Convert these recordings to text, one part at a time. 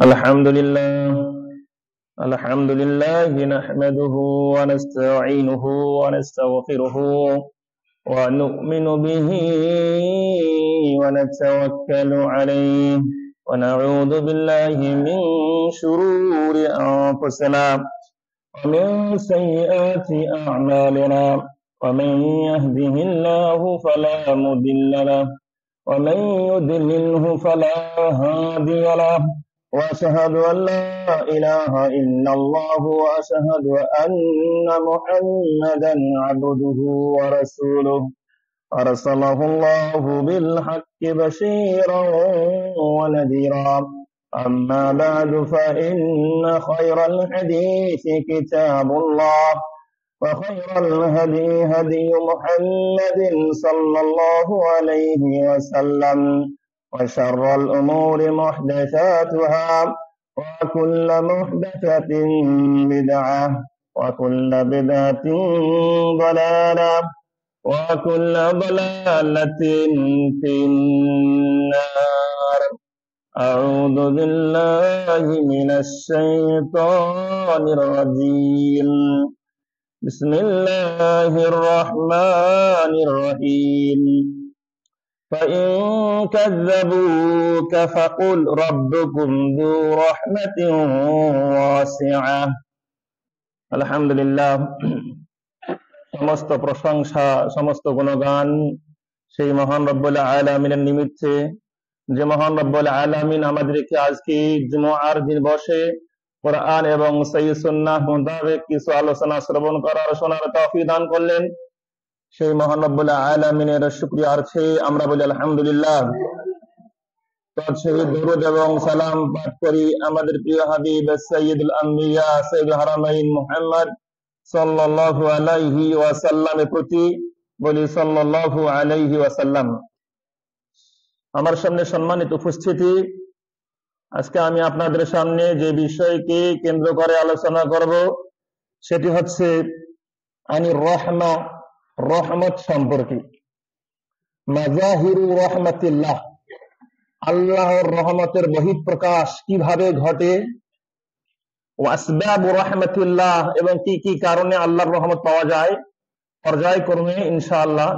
الحمد لله نحمده ونستعينه ونستغفره ونؤمن به ونتوكل عليه ونعوذ بالله من شرور أنفسنا ومن سيئات أعمالنا ومن يهده الله فلا مضل له ومن يضلله فلا هادي له وأشهد أن لا إله إلا الله وأشهد أن محمدا عبده ورسوله أرسله الله بالحق بشيرا ونذيرا أما بعد فإن خير الحديث كتاب الله وخير الهدي هدي محمد صلى الله عليه وسلم وشر الأمور محدثاتها وكل محدثة بدعة وكل بدعة ضلالة وكل ضلالة في النار. أعوذ بالله من الشيطان الرجيم. بسم الله الرحمن الرحيم. فإن كذبوك فقل ربكم ذو رحمة واسعة. আলহামদুলিল্লাহ, সমস্ত প্রশংসা সমস্ত গুণগান সেই মহান রব্বুল আলামিনের নিমিত্তে, যে মহান রব্বুল আলামিন আমাদেরকে আজকে জুমআর দিন বসে কোরআন এবং সহিহ সুন্নাহ মোতাবেক কিছু আলোচনা শ্রবণ করার শোনার তৌফিক দান করলেন। সেই মহান রব্বুল আলামিনের শুকরিয়ার্থে আমরা বলি আলহামদুলিল্লাহ। দরুদ এবং সালাম পাঠ করি আমাদের প্রিয় হাবিব সাইয়্যিদুল আম্বিয়া সাইয়্যিদুল হারামাইন মুহাম্মদ সাল্লাল্লাহু আলাইহি ওয়াসাল্লামের প্রতি, বলি সাল্লাল্লাহু আলাইহি ওয়াসাল্লাম। আমার সামনে সম্মানিত উপস্থিতি, আজকে আমি আপনাদের সামনে যে বিষয়কে কেন্দ্র করে আলোচনা করব সেটি হচ্ছে আনির রহমা, রহমত সম্পর্কে। মাজাহিরু রহমাতিল্লাহ, আল্লাহর রহমতের বহিঃপ্রকাশ কিভাবে ঘটে, ওয়াসবাবু রহমাতিল্লাহ, এবং কি কি কারণে আল্লাহর রহমত পাওয়া যায়, পর্যায়ক্রমে ইনশাআল্লাহ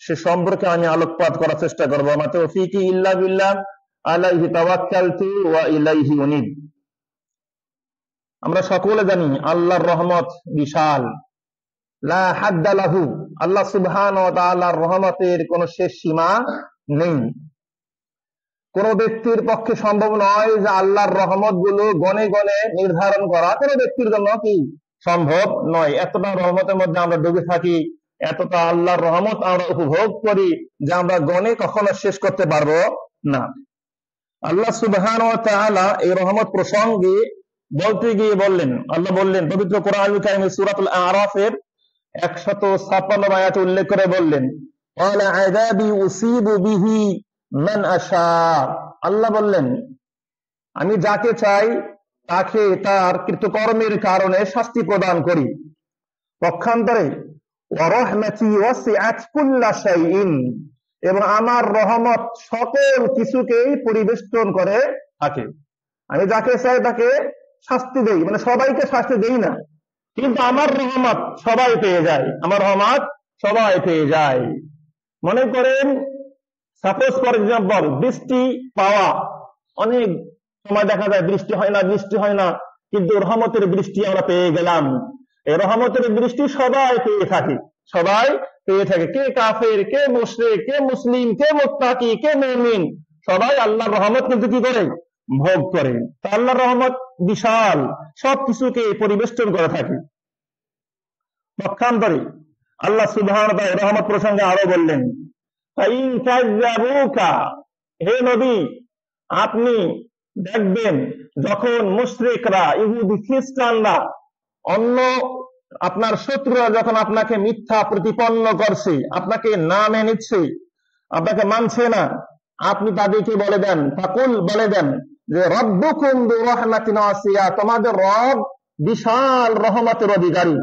সে সম্পর্কে আমি আলোকপাত করার চেষ্টা করব। মা তাওফীকি ইল্লা বিল্লাহ, আলাইহি তাওয়াক্কালতু ওয়া ইলাইহি উনীব। আমরা সকলে জানি আল্লাহর রহমত বিশাল, লা হাদ্দা লাহু, আল্লাহ সুবহানাহু ওয়া তাআলার রহমতের কোনো শেষ সীমা নেই। কোন ব্যক্তির পক্ষে সম্ভব নয় যে আল্লাহর রহমত গুলো গণে গণে নির্ধারণ করা, কোন ব্যক্তির জন্য কি সম্ভব নয়। এতটা রহমতের মধ্যে আমরা ডুবে থাকি, এতটা আল্লাহর রহমত আমরা উপভোগ করি যে আমরা গণে কখনো শেষ করতে পারবো না। আল্লাহ সুবহানাহু ওয়া তাআলা এই রহমত প্রসঙ্গে বলতে গিয়ে বললেন, আল্লাহ বললেন পবিত্র কোরআনুল কারীমে সূরাতুল আরাফের 156 আয়াতে উল্লেখ করে বললেন, ওয়ালা আযাবি উসিবু বিহি মান আশা। আল্লাহ বললেন, আমি যাকে চাই তাকে তার কৃতকর্মের কারণে শাস্তি প্রদান করি। পক্ষান্তরে ওয়া রাহমাতি ওয়াসিআত কুল্লা শাইইন, এবং আমার রহমত সকল কিছুকেই পরিবেষ্টন করে থাকে। আমি যাকে চাই তাকে শাস্তি দেই, মানে সবাইকে শাস্তি দেই না, কিন্তু আমার রহমত সবাই পেয়ে যায়, আমার রহমত সবাই পেয়ে যায়। মনে করেন সাপোজ ফর এক্সাম্পল বৃষ্টি পাওয়া, অনেক সময় দেখা যায় বৃষ্টি হয় না, কিন্তু রহমতের বৃষ্টি আমরা পেয়ে গেলাম। এই রহমতের বৃষ্টি সবাই পেয়ে থাকে, সবাই পেয়ে থাকে। কে কাফের, কে মুশরিক, কে মুসলিম, কে মুত্তাকি, কে মুমিন, সবাই আল্লাহর রহমত কিন্তু কি করে, ভোগ করে। তা আল্লাহর রহমত বিশাল, সবকিছুকে পরিবেষ্টন করে থাকে। পক্ষান্তরে আল্লাহ সুবহানাহু ওয়া তাআলা রহমত প্রসঙ্গে আরো বললেন, ফাইন কাযযাবুকা, হে নবী আপনি দেখবেন যখন মুশরিকরা, ইহুদি খ্রিস্টানরা, অন্য আপনার শত্রুরা যখন আপনাকে মিথ্যা প্রতিপন্ন করছে, আপনাকে না মেনে নিচ্ছে, আপনাকে মানছে না, আপনি তাদেরকে বলে দেন, ফাকুল বলে দেন যে রব্বুকুম যু রাহমাতিন ওয়াসিয়া, তোমাদের রব বিশাল রহমতের অধিকারী।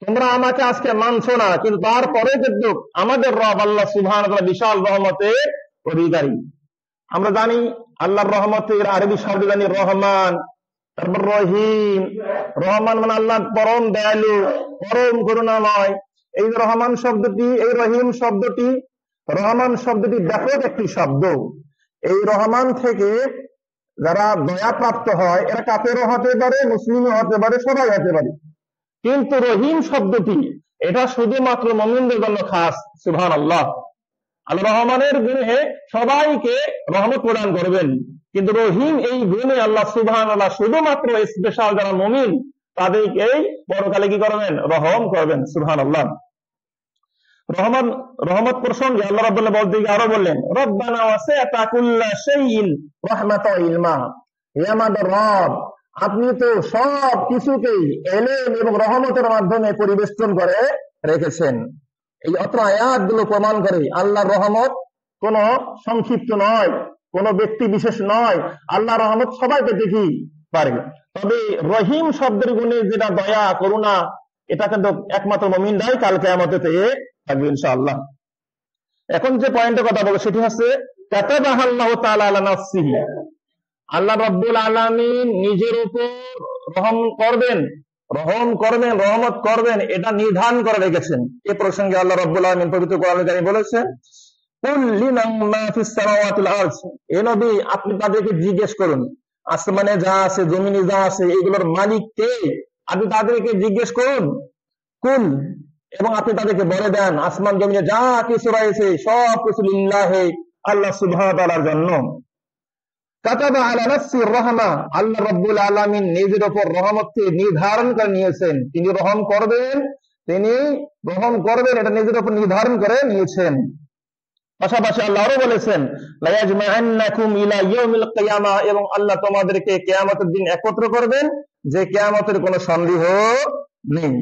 তোমরা আমাকে আজকে মানছো না, কিন্তু তারপরে কিন্তু আমাদের রব আল্লাহ সুবহানাহু ওয়া তাআলা বিশাল রহমতের অধিকারী। আমরা জানি আল্লাহর রহমতের আরবি শব্দ জানি রহমান, তারপর রহিম। রহমান মানে আল্লাহ পরম দয়ালু, পরম করুণাময়। এই রহমান শব্দটি, এই রহিম শব্দটি, রহমান শব্দটি ব্যাপক একটি শব্দ। এই রহমান থেকে যারা দয়া প্রাপ্ত হয় এরা কাফেরও হতে পারে, মুসলিমও হতে পারে, সবাই হতে পারে। কিন্তু রহিম শব্দটি এটা শুধুমাত্র মুমিনদের জন্য খাস। সুবহানাল্লাহ। আল্লাহ রহমানের গুণে সবাইকে রহমত প্রদান করবেন, কিন্তু রহিম এই গুণে আল্লাহ সুবহানাল্লাহ শুধুমাত্র স্পেশাল যারা মুমিন তাদেরকে পরকালে কি করবেন? রহম করবেন। সুবহানাল্লাহ। রহমান, রহমত প্রসঙ্গে আল্লাহ রাব্বুল বলতে গিয়ে আরো বললেন, রব্বানা ওয়াসি'তা কুল্লা শাইইন রাহমাতাও ওয়া ইলমা। হে আমাদের রব, আপনি তো সব কিছুকেই ইলম এবং রহমতের মাধ্যমে পরিবেষ্টন করে রেখেছেন। এই অত্র আয়াতগুলো প্রমাণ করে আল্লাহর রহমত কোন সংক্ষিপ্ত নয়, কোন ব্যক্তি বিশেষ নয়। আল্লাহর রহমত সবাই পেতে কি পারে। তবে রহিম শব্দের গুণে যেটা দয়া করুণা, এটা কিন্তু একমাত্র মুমিনরাই কাল কিয়ামতে পেয়ে থাকবে ইনশাআল্লাহ। এখন যে পয়েন্টের কথা বলবো সেটি হচ্ছে কাতাবাহাল্লাহু তাআলা আলা নাফসিহি। আল্লাহ রাব্বুল আলামিন নিজের উপর রহম করবেন, রহমত করবেন, এটা নির্ধারণ করে রেখেছেন। এই প্রসঙ্গে আল্লাহ রাব্বুল আলামিন পবিত্র কোরআনে কারীমে বলেছেন, কুল লিমান মা ফিস সামাওয়াতি ওয়াল আরদ। এ নবী, আপনি তাদেরকে জিজ্ঞেস করুন, আসমানে যা আছে, জমিনে যা আছে, এগুলোর মালিক কে? আপনি তাদেরকে জিজ্ঞেস করুন। কুল, এবং আপনি তাদেরকে বলে দেন, আসমান জমিনে যা কিছু রয়েছে সব কিছু লিল্লাহি, আল্লাহ সুবহানাহু ওয়া তাআলার জন্য। কাতাবা আলা নাফসির রাহমা, আল্লাহ রাব্বুল আলামিন নিজের উপর রহমতকে নির্ধারণ করে নিয়েছেন। তিনি রহম করবেন, এটা নিজের উপর নির্ধারণ করে নিয়েছেন। পাশাপাশি আল্লাহ আরো বলেছেন, লা ইয়াজমা'আন্নাকুম ইলা ইয়াউমিল কিয়ামা, এবং আল্লাহ তোমাদেরকে কিয়ামতের দিন একত্র করবেন, যে কিয়ামতের কোনো সন্দেহ নেই।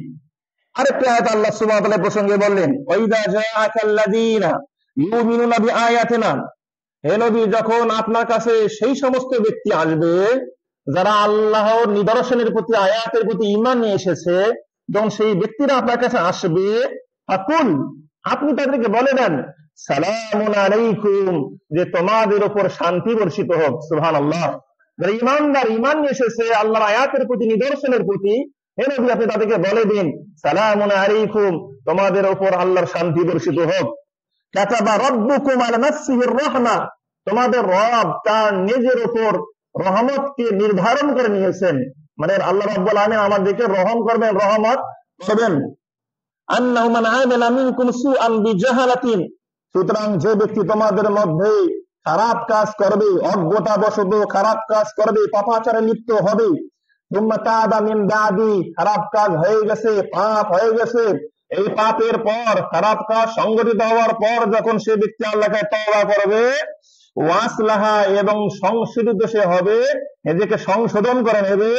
আরেকটা আয়াত আল্লাহ সুবহানাহু ওয়া তাআলা প্রসঙ্গে বললেন, ওয়াইদা জাআকাল্লাযীনা ইউমিনুনা বিআয়াতিনা। হে নবী, যখন আপনার কাছে সেই সমস্ত ব্যক্তি আসবে যারা আল্লাহর নিদর্শনের প্রতি, আয়াতের প্রতি ঈমান নিয়ে এসেছে, যখন সেই ব্যক্তিরা আপনার কাছে আসবে, ফাকুল, আপনি তাদেরকে বলে দেন, সালামুন আলাইকুম, যে তোমাদের উপর শান্তি বর্ষিত হোক। সুবহানাল্লাহ। যারা ঈমানদার, ঈমান নিয়ে এসেছে আল্লাহর আয়াতের প্রতি, নিদর্শনের প্রতি, হে নবী আপনি তাদেরকে বলে দিন, সালামুন আলাইকুম, তোমাদের উপর আল্লাহর শান্তি বর্ষিত হোক। কাতাবা রাব্বুকুম আলা নাফসিহির রাহমা, তোমাদের রব তার নিজের উপর রহমতকে নির্ধারণ করে নিয়েছেন। মানে আল্লাহ রাব্বুল আলামিন আমাদেরকে রহম করবেন, রহমত করবেন। আন্নাহু মান আমিলা মিনকুম সুআন বিজাহালাতিন, সুতরাং যে ব্যক্তি তোমাদের মধ্যে খারাপ কাজ করবে, অজ্ঞতাবশত খারাপ কাজ করবে, পাপাচারে লিপ্ত হবে, সুম্মা তাবা মিন বাদি, খারাপ কাজ হয়ে গেছে, পাপ হয়ে গেছে, এই পাপের পর, খারাপ কাজ সংগঠিত হওয়ার পর যখন সে ব্যক্তি আল্লাহকে তওবা করবে, ওয়াসলাহা, এবং সংশোধিত সে হবে, নিজেকে সংশোধন করে নেবে,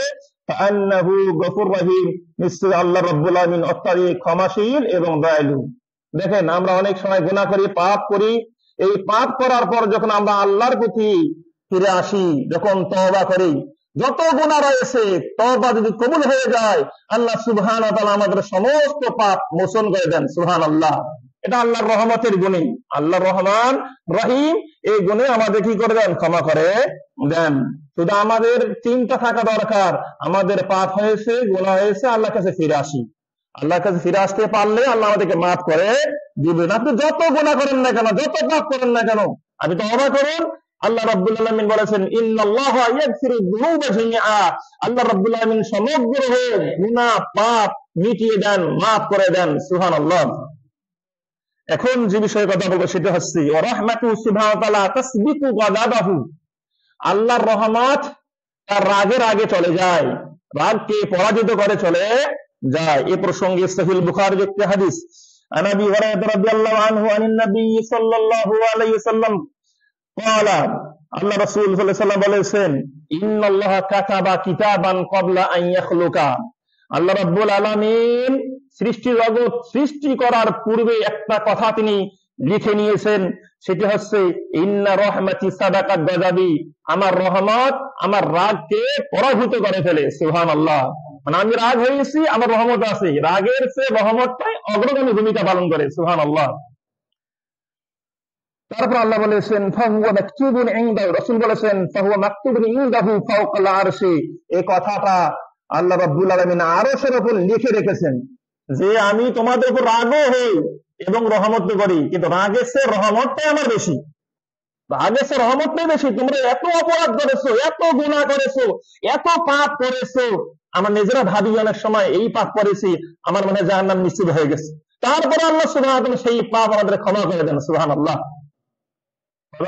ফাআন্নাহু গফুর রহিম, নিশ্চয় আল্লাহ রাব্বুল আলামিন অত্যধিক ক্ষমাশীল এবং দয়ালু। দেখেন, আমরা অনেক সময় গুনাহ করি, পাপ করি। এই পাপ করার পর যখন আমরা আল্লাহর প্রতি ফিরে আসি, যখন তওবা করি, যত গুনাহ রয়েছে, তওবা যদি কবুল হয়ে যায়, আল্লাহ সুবহানাহু ওয়া তাআলা আমাদের সমস্ত পাপ মোচন করে দেন। সুবহানাল্লাহ। এটা আল্লাহর রহমতের গুণী। আল্লাহ রহমান রহিম, এই গুণে আমাদের কি করে দেন? ক্ষমা করে দেন। শুধু আমাদের চিন্তা থাকা দরকার, আমাদের পাপ হয়েছে, গুনাহ হয়েছে, আল্লাহর কাছে ফিরে আসি। আল্লাহর কাছে ফিরে আসতে পারলে আল্লাহ আমাদেরকে মাফ করে দিবেন। আপনি যত গুনাহ করেন না কেন, যত পাপ করেন না কেন, আপনি তওবা করুন। আল্লাহ রাব্বুল আলামিন বলেছেন, ইন্নাল্লাহা ইয়াগফিরুয যুনুবা জামিআ, আল্লাহ রাব্বুল আলামিন সমগ্র গুনাহ পাপ মিটিয়ে দেন, মাফ করে দেন। সুবহানাল্লাহ। এখন যে বিষয়ে কথা বলবো সেটা হচ্ছে, ওয়া রাহমাতু সুবহানাহু ওয়া তাআলা তাসবিকু গাদাবাহু, আল্লাহর রহমত তার রাগের আগে চলে যায়, রাগকে পরাজিত করে চলে যায়। এই প্রসঙ্গে সহিহ বুখারীর একটি হাদিস, আন আবি হুরায়রা রাদিয়াল্লাহু আনহু আনিন নবী সাল্লাল্লাহু আলাইহি ওয়াসাল্লাম قال, আল্লাহ রাসূল সাল্লাল্লাহু আলাইহি ওয়াসাল্লাম বলেছেন, ইন্নাল্লাহা কাতাবা কিতাবান ক্বাবলা আন ইয়াখলুকা, আল্লাহ রাব্বুল আলামিন সৃষ্টি জগৎ সৃষ্টি করার পূর্বে একটা কথা তিনি লিখে নিয়েছেন, সেটি হচ্ছে, ইন্না রহমাতি সাদাকাত গাযাবি, আমার রহমত আমার রাগকে পরাভূত করে ফেলে। সুবহানাল্লাহ। মানে আমি রাগ হয়েছি, আমার রহমত আছে, রাগের চেয়ে রহমতটাই অগ্রগামী ভূমিকা পালন করে। সুবহানাল্লাহ। তারপর আল্লাহ বলেছেন ফাহুয়া মাকতুবুন ইনদাহু, রাসূল বলেছেন ফাহুয়া মাকতুবুন ইনদাহু ফাওকাল আরশি, এই কথাটা আল্লাহ রাব্বুল আলামিন আরশের উপর লিখে রেখেছেন যে আমি তোমাদের উপর রাগও হই এবং রহমত করি, কিন্তু রাগের চেয়ে রহমতটাই আমার বেশি। রাগের চেয়ে রহমতটাই বেশি। তোমরা এত অপরাধ করেছো, এত গুনাহ করেছো, এত পাপ করেছো, আমরা নিজেরা ভাবি অনেক সময় এই পাপ করেছি, আমার মনে হয় জাহান্নাম নিশ্চিত হয়ে গেছে। তারপরে আল্লাহ সুবহানাহু ওয়া তাআলা সেই পাপ আমাদের ক্ষমা করে দেন। সুবহানাল্লাহ।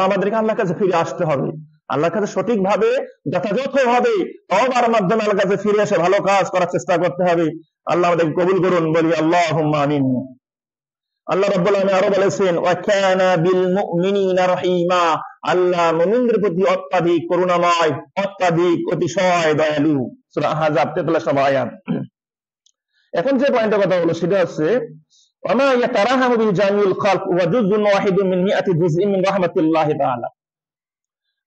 আমাদেরকে আল্লাহর কাছে ফিরে আসতে হবে, আল্লাহর কাছে সঠিকভাবে যথাযথভাবে তওবার মাধ্যমে আল্লাহর কাছে ফিরে এসে ভালো কাজ করার চেষ্টা করতে হবে। আল্লাহ আমাদেরকে কবুল করুন, বলি আল্লাহুম্মা আমিন। আল্লাহ রাব্বুল আলামিন আরো বলেছেন ওয়া কানা বিল মুমিনিনা রহিমা, আল্লাহ মুমিনদের প্রতি অত্যাধিক করুণাময়, অত্যাধিক অতিশয় দয়ালু। সূরা আহজাব 43 নম্বর আয়াত। এখন যে পয়েন্টের কথা হলো সেটা হচ্ছে ওয়ামা ইয়াতারাহামু বিল জামিউল খালক ওয়া জুজুন ওয়াহিদুন মিন মিআতি জুজইন মিন রাহমাতিল্লাহি তাআলা।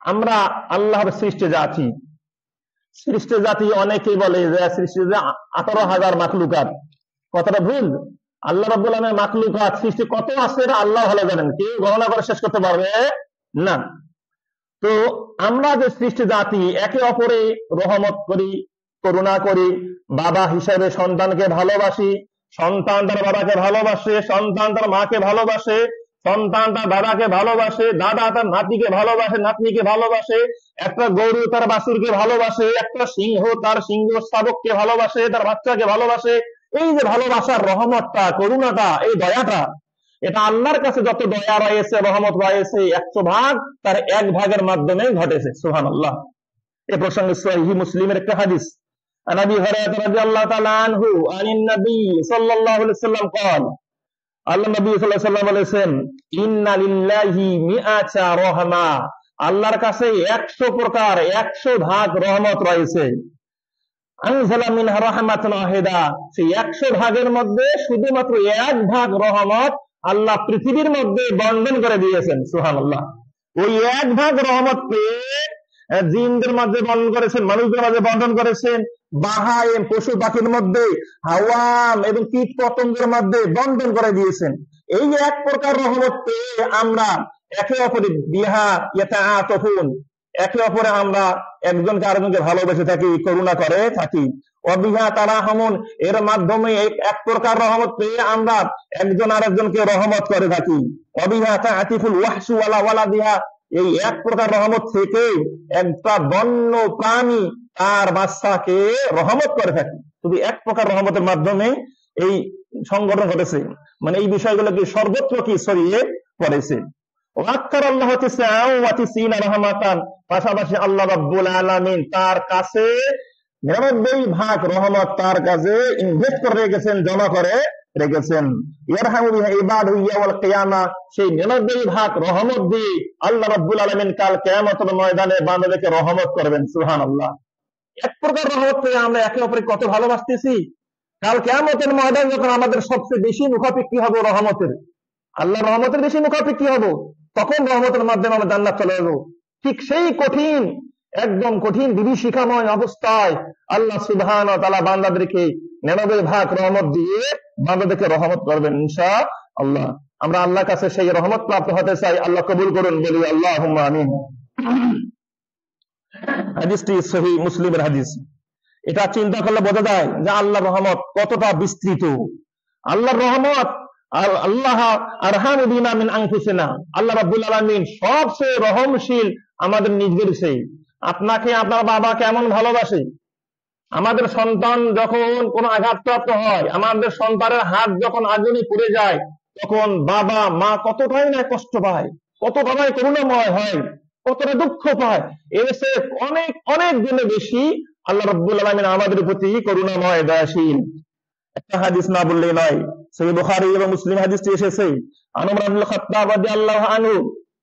আমরা আল্লাহর সৃষ্টি জাতি, সৃষ্টি জাতি অনেকেই বলে যে সৃষ্টি 18,000 মাখলুকাত, কথাটা ভুল। আল্লাহ রাব্বুল আলামিনের মাখলুকাত সৃষ্টি কত আছে এটা আল্লাহ ভালো জানেন, কেউ গণনা করে শেষ করতে পারবে না। তো আমরা যে সৃষ্টি জাতি একে অপরে রহমত করি, করুণা করি, বাবা হিসেবে সন্তানকে ভালোবাসি, সন্তান তার বাবাকে ভালোবাসে, সন্তান তার মাকে ভালোবাসে, সন্তান তার দাদাকে ভালোবাসে, দাদা তার নাতিকে ভালোবাসে, নাতনিকে ভালোবাসে, একটা গরু তার বাছুরকে ভালোবাসে, একটা সিংহ তার সিংহ শাবককে ভালোবাসে, তার বাচ্চাকে ভালোবাসে। এই যে ভালোবাসার রহমতটা, করুণাটা, এই দয়াটা, এটা আল্লাহর কাছে যত দয়া রয়েছে, রহমত রয়েছে 100 ভাগ তার 1 ভাগের মাধ্যমে ঘটেছে। সুবহানাল্লাহ। এ প্রসঙ্গে সহিহ মুসলিমের একটা হাদিস, আন আবি হুরায়রা রাদিয়াল্লাহু তাআলা আনহু আনিন নবী সাল্লাল্লাহু আলাইহি ওয়াসাল্লাম قال, আল্লাহ নবী সাল্লাল্লাহু আলাইহি ওয়াসাল্লাম বলেছেন ইন্না লিল্লাহি মিআতা রাহমা, আল্লাহর কাছে 100 প্রকার 100 ভাগ রহমত রয়েছে। আনজালা মিনহা রাহমাতান ওয়াহিদা, সেই 100 ভাগের মধ্যে শুধুমাত্র 1 ভাগ রহমত আল্লাহ পৃথিবীর মধ্যে বন্টন করে দিয়েছেন। সুবহানাল্লাহ। ওই 1 ভাগ রহমত পেয়ে জিনদের মাঝে বন্টন করেছেন, মানুষদের মাঝে বন্টন করেছেন, বাহায়েম পশু পাখির মধ্যে, হাওয়াম এবং কীট পতঙ্গের মধ্যে বন্টন করে দিয়েছেন। এই এক প্রকার রহমত পেয়ে আমরা একে অপরে বিহা ইয়াতাআতুফুন, একে অপরে আমরা একজনকে আরেকজনকে ভালোবেসে থাকি, করুণা করে থাকি। অবিহা তারাহামুন, এর মাধ্যমে এক প্রকার রহমত পেয়ে আমরা একজন আরেকজনকে রহমত করে থাকি। অবিহা তাআতিফুল ওয়াহশু ওয়ালা ওয়ালাদিহা, এই এক প্রকার রহমত থেকে একটা বন্য প্রাণী তার বাচ্চাকে রহমত করে থাকে। শুধু এক প্রকার রহমতের মাধ্যমে এই সংগঠন ঘটেছে, মানে এই বিষয়গুলোকে সর্বত্র কি ছড়িয়ে পড়েছে। ওয়াক্কার আল্লাহ তিসআওয়াতিসিনা রাহমাতান, পাশাপাশি আল্লাহ রাব্বুল আলামিন তার কাছে 99 ভাগ রহমত তার কাছে ইনভেস্ট করে রেখেছেন, জমা করে রেখেছেন। ইয়ারহামু বিহা ইবাদু ইয়াউল কিয়ামা, সেই 99 ভাগ রহমত দিয়ে আল্লাহ রাব্বুল আলামিন কাল কিয়ামতের ময়দানে বান্দাদেরকে রহমত করবেন। সুবহানাল্লাহ। এক প্রকার রহমত পেয়ে আমরা একে অপরকে কত ভালোবাসতেছি, কাল কিয়ামতের ময়দানে যখন আমাদের সবচেয়ে বেশি মুখাপেক্ষী হবো রহমতের, আল্লাহ রহমতের বেশি মুখাপেক্ষী হবো, তখন রহমতের মাধ্যমে আমরা জান্নাত চলে যাবো। ঠিক সেই কঠিন, একদম কঠিন বিভীষিকাময় অবস্থায় আল্লাহ সুবহানাহু ওয়া তাআলা বান্দাদেরকে 99 ভাগ রহমত দিয়ে বান্দাদেরকে রহমত করবেন ইনশাআল্লাহ। আমরা আল্লাহর কাছে সেই রহমত প্রাপ্ত হতে চাই, আল্লাহ কবুল করুন, বলি আল্লাহুম্মা আমিন। হাদিসটি সহিহ মুসলিমের হাদিস। এটা চিন্তা করলে বোঝা যায় যে আল্লাহর রহমত কতটা বিস্তৃত। আল্লাহর রহমত আল্লাহ আরহামু বিনা মিন আনফুসিনা, আল্লাহ রাব্বুল আলামিন সবচেয়ে রহমশীল আমাদের নিজের চেয়ে। আপনাকে আপনার বাবা কেমন ভালোবাসে, আমাদের সন্তান যখন কোনো আঘাতপ্রাপ্ত হয়, আমাদের সন্তানের হাত যখন আগুনে পুড়ে যায়, তখন বাবা মা কতটাই না কষ্ট পায়, কতটাই করুণাময় হয়, কতটা দুঃখ পায়। এর চেয়ে অনেক অনেক গুণে বেশি আল্লাহ রাব্বুল আলামিন আমাদের প্রতি করুণাময়, দয়াশীল। একটা হাদিস না বললেই নয়, সহিহ বুখারী এবং মুসলিম হাদিসটি এসেছে। ওমর বিন খাত্তাব রাদিয়াল্লাহু আনহু,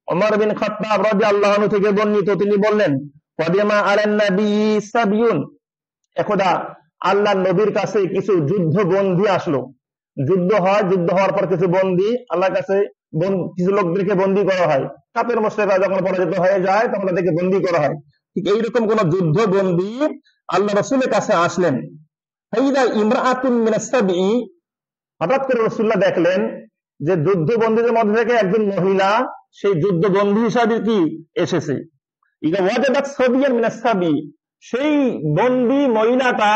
ওমর বিন খাত্তাব রাদিয়াল্লাহু আনহু থেকে বর্ণিত, তিনি বললেন ওয়াদিমা আলান নবী সাবিয়ুন, একদা আল্লাহর নবীর কাছে কিছু যুদ্ধ বন্দী আসলো। যুদ্ধ হয়, যুদ্ধ হওয়ার পর কিছু বন্দী আল্লাহর কাছে, কিছু লোকদেরকে বন্দী করা হয়। কাফের মুশরিকরা যখন পরাজিত হয়ে যায় তখন তাদেরকে বন্দী করা হয়। ঠিক এইরকম কোন যুদ্ধ বন্দী আল্লাহ রাসূলের কাছে আসলেন। ফাইদা ইমরাআতুন মিনাস সাবঈ, হঠাৎ করে রাসূলুল্লাহ দেখলেন যে যুদ্ধ বন্দীদের মধ্যে থেকে একজন মহিলা সেই যুদ্ধ বন্দী হিসাবে কি এসেছে। সেই বন্দী মহিলাটা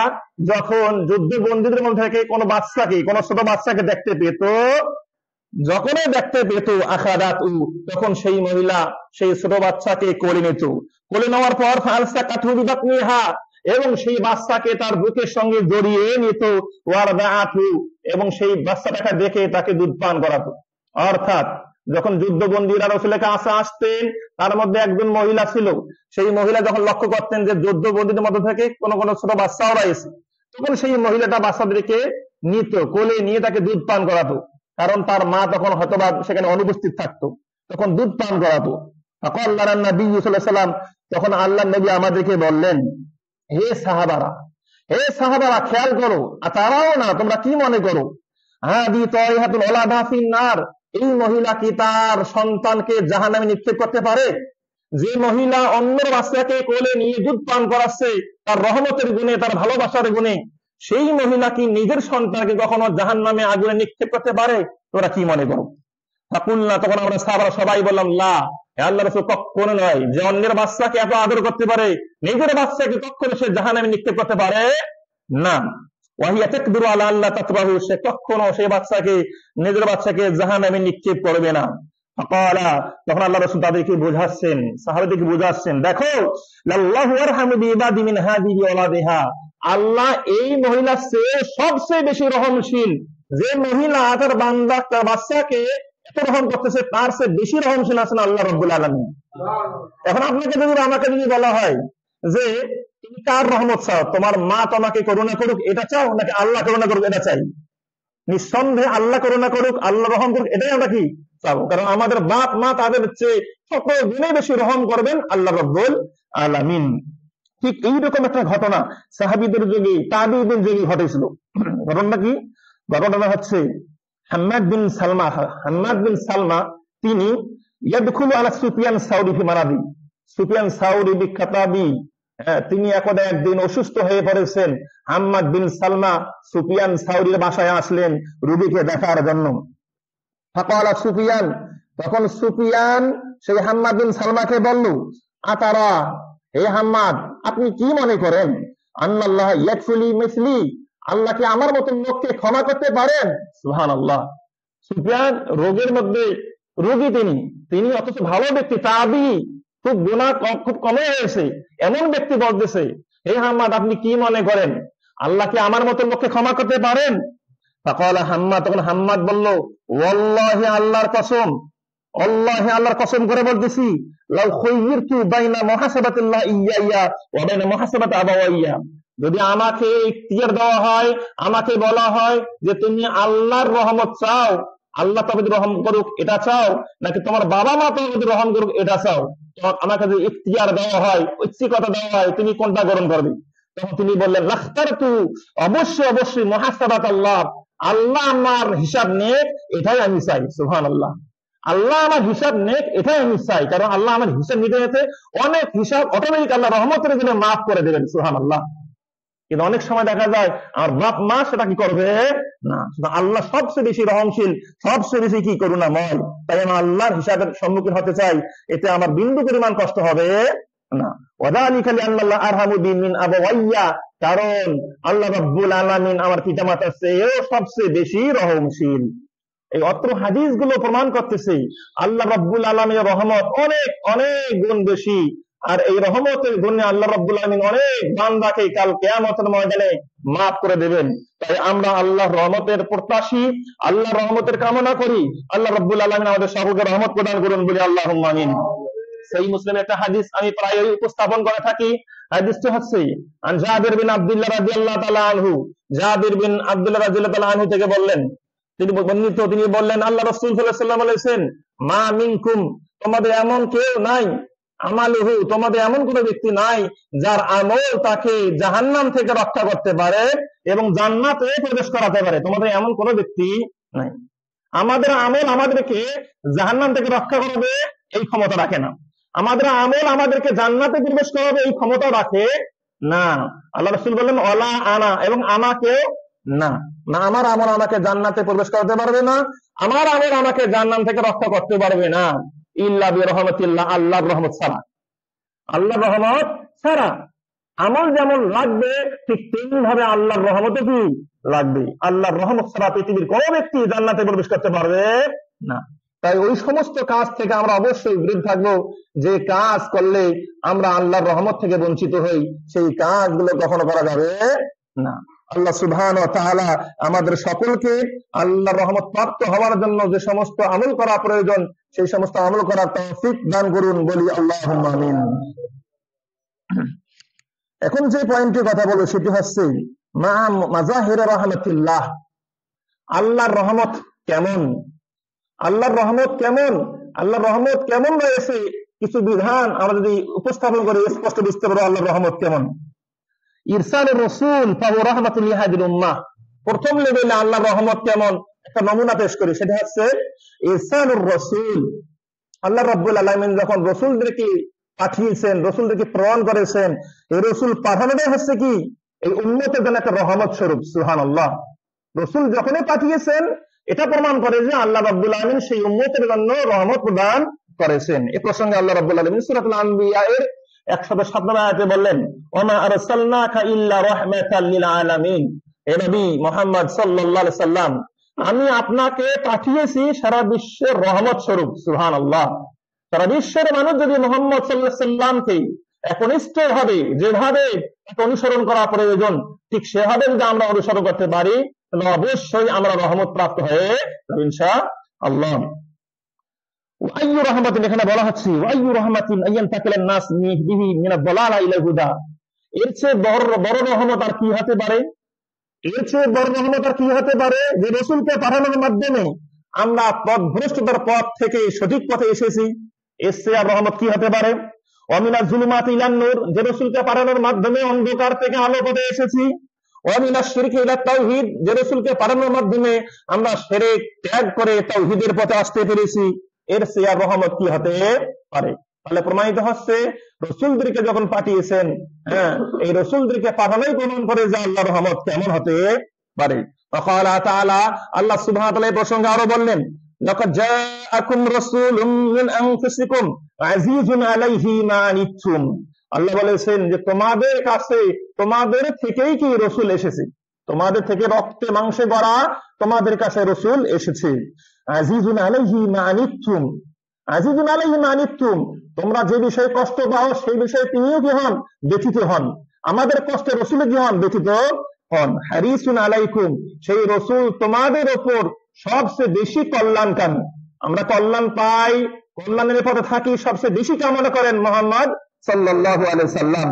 যখন যুদ্ধ বন্দীদের মধ্যে থেকে কোনো বাচ্চাকে, কোনো ছোট বাচ্চাকে দেখতে পেত, যখনই দেখতে পেত আখাদাত তখন সেই মহিলা সেই ছোট বাচ্চাকে কোলে নিত। কোলে নেওয়ার পর ফালসা কাঠু বিবাদ নিহা, এবং সেই বাচ্চাকে তার বুকের সঙ্গে জড়িয়ে নিত, এবং সেই বাচ্চাটাকে দেখে তাকে দুধ পান করাতো। অর্থাৎ যখন যুদ্ধবন্দীরা রাসূলের কাছে আসতেন, তার মধ্যে একজন মহিলা ছিল, সেই মহিলা যখন লক্ষ্য করতেন যে যুদ্ধবন্দীদের মধ্যে থেকে কোনো কোনো ছোট বাচ্চাও রয়েছে, তখন সেই মহিলাটা বাচ্চাদেরকে নিত, কোলে নিয়ে তাকে দুধ পান করাতো। কারণ তার মা তখন হয়তো সেখানে অনুপস্থিত থাকতো, তখন দুধ পান করাতো। আল্লাহর নবী সাল্লাল্লাহু আলাইহি ওয়াসাল্লাম, তখন আল্লাহর নবী আমাদেরকে বললেন, হে সাহাবারা, হে সাহাবারা, খেয়াল করো, তারাও না, তোমরা কি মনে করো, হাদি তাইহাতুল ওলাদা ফিন্নার, এই মহিলা কি তার সন্তানকে জাহান্নামে নিক্ষেপ করতে পারে? যে মহিলা অন্যের বাচ্চাকে কোলে নিয়ে দুধ পান করাচ্ছে তার রহমতের গুণে, তার ভালোবাসার গুণে, সেই মহিলা কি নিজের সন্তানকে কখনো জাহান্নামে আগুনে নিক্ষেপ করতে পারে? তোরা কি মনে করো? ফাকুলনা, তখন আমরা সাহাবারা সবাই বললাম, লা, আল্লাহর রাসূল, কখনো নয়। যে অন্যের বাচ্চাকে এত আদর করতে পারে, নিজের বাচ্চাকে কখনো সে জাহান্নামে নিক্ষেপ করতে পারে না। ওয়াহিয়া তাকদিরু আলা আল্লাহ তাতবাহু, সে কখনো সেই বাচ্চাকে, নিজের বাচ্চাকে জাহান্নামে নিক্ষেপ করবে না। ফাকালা, তখন আল্লাহ রাসূল তাদেরকে বোঝাচ্ছেন, সাহাবাদেরকে বোঝাচ্ছেন, দেখো, লাল্লাহু আরহামু বিইবাদি মিন হাযিহি ওয়ালাদিহা, আল্লাহ এই মহিলার চেয়ে সবচেয়ে বেশি রহমশীল। যে মহিলা তার বান্দা, তার বাচ্চাকে এত রহম করতেছে, তার চেয়ে বেশি রহমশীল আছেন আল্লাহ রাব্বুল আলামিন। এখন আপনাকে যদি, আমাকে যদি বলা হয় যে তুমি কার রহমত চাও, তোমার মা তোমাকে করুণা করুক এটা চাও, নাকি আল্লাহ করুণা করুক এটা চাই? নিঃসন্দেহে আল্লাহ করুণা করুক, আল্লাহ রহম করুক, এটাই আমরা কি চাবো। কারণ আমাদের বাপ মা তাদের চেয়ে সকল দিনে বেশি রহম করবেন আল্লাহ রাব্বুল আলামিন। ঠিক এইরকম একটা ঘটনা সাহাবীদের যুগে, তাবিঈদের যুগে ঘটেছিল। ঘটনাটা কি? ঘটনাটা হচ্ছে হাম্মাদ বিন সালমা, তিনি ইয়াদখুলু আলা সুফিয়ান সাউরি ফি মারাদি, সুফিয়ান সাউরি বিখ্যাত তাবী, তিনি একদিন অসুস্থ হয়ে পড়েছেন। হাম্মাদ বিন সালমা সুফিয়ান সাউরির বাসায় আসলেন রোগীকে দেখার জন্য। ফাকালা সুফিয়ান, তখন সুফিয়ান সেই হাম্মাদ বিন সালমাকে বলল, আতারা, হে হাম্মাদ, আপনি কি মনে করেন, আন্নাল্লাহ ইয়াকফুলি মিসলি, আল্লাহ কি আমার মতো লোককে ক্ষমা করতে পারেন? সুবহানাল্লাহ। সুফিয়ান রোগের মধ্যে রোগী, তিনি অথচ ভালো ব্যক্তি, তাবী, খুব গুনাহ খুব কমে হয়েছে, এমন ব্যক্তি বলতেছে, হে হাম্মাদ, আপনি কি মনে করেন, আল্লাহ কি আমার মতো লোককে ক্ষমা করতে পারেন? ফাকালা হাম্মাদ, তখন হাম্মাদ বলল, ওয়াল্লাহি, আল্লাহর কসম, আল্লাহি, আল্লাহর কসম করে বলতেছি, লাউ খুয়িরতু বাইনা মুহাসাবাতিল্লাহ ইয়্যায়া ওয়া বাইনা মুহাসাবাতি আবাওয়াইয়া, যদি আমাকে ইখতিয়ার দেওয়া হয়, আমাকে বলা হয় যে তুমি আল্লাহর রহমত চাও, আল্লাহ তোমাকে রহম করুক এটা চাও, নাকি তোমার বাবা মা তোমাকে রহম করুক এটা চাও, আমাকে যদি ইখতিয়ার দেওয়া হয়, ঐচ্ছিকতা দেওয়া হয়, তুমি কোনটা গ্রহণ করবে? তখন তিনি বললেন, লাখতারতু, অবশ্যই অবশ্যই মুহাসাবাত আল্লাহ, আল্লাহ আমার হিসাব নেক এটাই আমি চাই। সুবহানাল্লাহ। আল্লাহ আমার হিসাব নেক এটাই আমি চাই, কারণ আল্লাহ আমার হিসাব নিতে যেতে অনেক হিসাব অটোমেটিক আল্লাহ রহমতের জন্য মাফ করে দেবেন। সুবহানাল্লাহ। কিন্তু অনেক সময় দেখা যায় আমার বাপ মা সেটা কি করবে না, আল্লাহ সবচেয়ে বেশি রহমশীল, সবচেয়ে বেশি কি করুণাময়, তাই আমি আল্লাহর হিসাবের সম্মুখীন হতে চাই, এতে আমার বিন্দু পরিমাণ কষ্ট হবে না। ওয়াযালিকা লিআন্নাল্লাহ আরহামু বিহি মিন আবাওয়াইয়া, কারণ আল্লাহ রাব্বুল আলামিন আমার পিতামাতার চেয়েও সবচেয়ে বেশি রহমশীল। এই অত্র হাদিসগুলো প্রমাণ করতেছে আল্লাহ রাব্বুল আলামিনের রহমত অনেক অনেক গুণ বেশি, আর এই রহমতের গুণে আল্লাহ রাব্বুল আলামিন অনেক বান্দাকে কাল কিয়ামতের ময়দানে মাফ করে দেবেন। তাই আমরা আল্লাহর রহমতের প্রত্যাশী, আল্লাহর রহমতের কামনা করি। আল্লাহ রাব্বুল আলামিন আমাদের সকলকে রহমত প্রদান করুন বলি আল্লাহুম্মা আমিন। সেই মুসলিমের একটা হাদিস আমি প্রায়ই উপস্থাপন করে থাকি। হাদিসটি হচ্ছে আন জাবির বিন আব্দুল্লাহ রাদিয়াল্লাহু তাআলা আনহু, জাবির বিন আব্দুল্লাহ রাদিয়াল্লাহু তাআলা আনহু থেকে বললেন, তিনি বললেন আল্লাহ রাসূল সাল্লাল্লাহু আলাইহি ওয়াসাল্লাম বলেছেন, মা মিনকুম, তোমাদের এমন কেউ নাই, আমালুহু, তোমাদের এমন কোন ব্যক্তি নাই যার আমল তাকে জাহান্নাম থেকে রক্ষা করতে পারে এবং জান্নাতে প্রবেশ করাতে পারে। তোমাদের এমন কোন ব্যক্তি নাই। আমাদের আমল আমাদেরকে জাহান্নাম থেকে রক্ষা করবে এই ক্ষমতা রাখে না, আমাদের আমল আমাদেরকে জান্নাতে প্রবেশ করাবে এই ক্ষমতা রাখে না। আল্লাহ রাসূল বললেন ওয়ালা আনা, এবং আমাকেও না, না আমার আমল আমাকে জান্নাতে প্রবেশ করাতে পারবে না, আমার আমল আমাকে জাহান্নাম থেকে রক্ষা করতে পারবে না। ইল্লা বিরহমাতিল্লাহ, আল্লাহর রহমত ছাড়া। আল্লাহর রহমত ছাড়া আমল যেমন লাগবে, ঠিক তেমনি ভাবে আল্লাহর রহমতে কি লাগবে। আল্লাহর রহমত ছাড়া পৃথিবীর কোন ব্যক্তি জান্নাতে প্রবেশ করতে পারবে না। তাই ওই সমস্ত কাজ থেকে আমরা অবশ্যই বিরত থাকবো যে কাজ করলে আমরা আল্লাহর রহমত থেকে বঞ্চিত হই, সেই কাজগুলো কখনো করা যাবে না। আল্লাহ সুবহানাহু ওয়া তাআলা আমাদের সকলকে আল্লাহর রহমত প্রাপ্ত হওয়ার জন্য যে সমস্ত আমল করা প্রয়োজন, সেই সমস্ত আমল করার তৌফিক দান করুন, বলি আল্লাহুম্মা আমিন। এখন যে পয়েন্টের কথা বলবো সেটি হচ্ছে মাযাহির রাহমাতিল্লাহ, আল্লাহর রহমত কেমন, আল্লাহর রহমত কেমন, আল্লাহর রহমত কেমন রয়েছে, কিছু বিধান আমরা যদি উপস্থাপন করে স্পষ্ট বুঝতে পারবো আল্লাহর রহমত কেমন। ইরসালুর রাসূল ফাহু রাহমাতুল লিহাদিল উম্মাহ, প্রথম লেভেলে আল্লাহর রহমত কেমন একটা নমুনা পেশ করি, সেটা হচ্ছে ইরসালুর রাসূল। আল্লাহ রাব্বুল আলামিন যখন রাসূলদেরকে পাঠিয়েছেন, রাসূলদেরকে প্রেরণ করেছেন, এই রাসূল পাঠানোটাই হচ্ছে কি এই উম্মতের জন্য একটা রহমত স্বরূপ। সুবহানাল্লাহ, রাসূল যখনই পাঠিয়েছেন এটা প্রমাণ করে যে আল্লাহ রাব্বুল আলামিন সেই উম্মতের জন্য রহমত প্রদান করেছেন। এই প্রসঙ্গে আল্লাহ রাব্বুল আলামিন সূরাতুল আনবিয়া এর 107 আয়াতে বললেন, ওমা আরসালনাকা ইল্লা রাহমাতাল লিল আলামিন, হে নবী মুহাম্মদ সাল্লাল্লাহু আলাইহি সাল্লাম, আমি আপনাকে পাঠিয়েছি সারা বিশ্বের রহমত স্বরূপ। সুবহানাল্লাহ, সারা বিশ্বের মানুষ যদি মুহাম্মদ সাল্লাল্লাহু আলাইহি সাল্লামকে একনিষ্ঠ ভাবে যেভাবে অনুসরণ করা প্রয়োজন, ঠিক সেভাবে যদি আমরা অনুসরণ করতে পারি, তাহলে অবশ্যই আমরা রহমত প্রাপ্ত হয়ে যাব ইনশাআল্লাহ। ওয়াইয়ু রাহমাতিন, এখানে বলা হচ্ছে ওয়াইয়ু রাহমাতিন আইয়ানতাকিলান নাস বিহি মিনাদ দালালা ইলা হুদা, এর চেয়ে বড় রহমত আর কি হতে পারে, এর চেয়ে বড় রহমত আর কি হতে পারে যে রাসূলকে পাঠানোর মাধ্যমে আমরা পথভ্রষ্টতার পথ থেকে সঠিক পথে এসেছি। এর চেয়ে আর রহমত কি হতে পারে। ওয়ামিনাজ যুলুমাতি ইলান নূর, যে রাসূলকে পাঠানোর মাধ্যমে অন্ধকার থেকে আলো পথে এসেছি। ওয়ামিনাশ শিরকি ইলা তাওহীদ, যে রাসূলকে পাঠানোর মাধ্যমে আমরা শিরক ত্যাগ করে তাওহীদের পথে আসতে পেরেছি। এর চেয়ে আর রহমত কি হতে পারে। তাহলে প্রমাণিত হচ্ছে রাসূলদেরকে যখন পাঠিয়েছেন, এই রাসূলদেরকে পাঠানোই প্রমাণ করে যে আল্লাহর রহমত কেমন হতে পারে। ওয়াকালা তাআলা, আল্লাহ সুবহানাহু ওয়া তাআলা এই প্রসঙ্গে আরো বললেন, লাকাদ জাআকুম রাসূলুম মিন আনফুসিকুম আজিজুন আলাইহি মা আনিতুম, আল্লাহ বলেছেন যে তোমাদের কাছে, তোমাদের থেকেই কি রাসূল এসেছে, তোমাদের থেকে রক্তে মাংসে গড়া তোমাদের কাছে রাসূল এসেছে। আজিজুন আলাইহি মা আনিতুম, আজিজুন আলাইহি মা আনিতুম, তোমরা যে বিষয়ে কষ্ট পাও সেই বিষয়ে তিনিও কি হন, ব্যথিত হন। আমাদের কষ্টে রাসূল কি হন, ব্যথিত হন। হারিসুন আলাইকুম, সেই রাসূল তোমাদের উপর সবচেয়ে বেশি কল্যাণকামী। আমরা কল্যাণ পাই, কল্যাণের পথে থাকি, সবচেয়ে বেশি কামনা করেন মুহাম্মদ সাল্লাল্লাহু আলাইহি সাল্লাম।